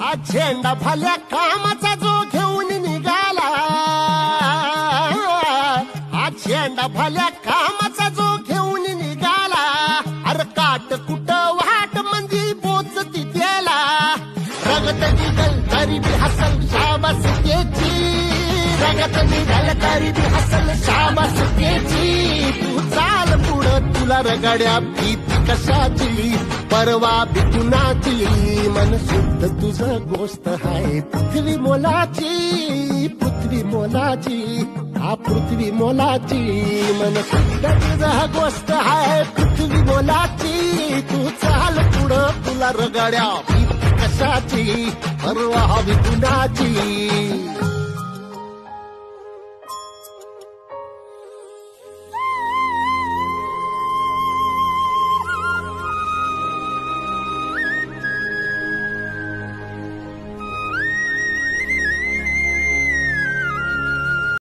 आज झेंडा भल्या कामाचा जो घेऊन निघाला, आज झेंडा भल्या कामाचा जो घेऊन निघाला, अरे काट कुट वाट मंदी पोचती त्याला, रगत निघल तरी बी हसल शाबास त्याची, रगत निघल तरी बी हसल शाबास त्याची, तू चाल पुढं तुला रगड्या भीती कशाची, परवा भी कुणाची, मन शुद्ध तुझं गोष्ट आहे पृथ्वी मोलाची, पृथ्वी मोलाची, हा पृथ्वी मोलाची, मन शुद्ध तुझं गोष्ट आहे पृथ्वी मोलाची, तू चाल पुढं तुला रगड्या भीती कशाची, परवा भी कुणाची.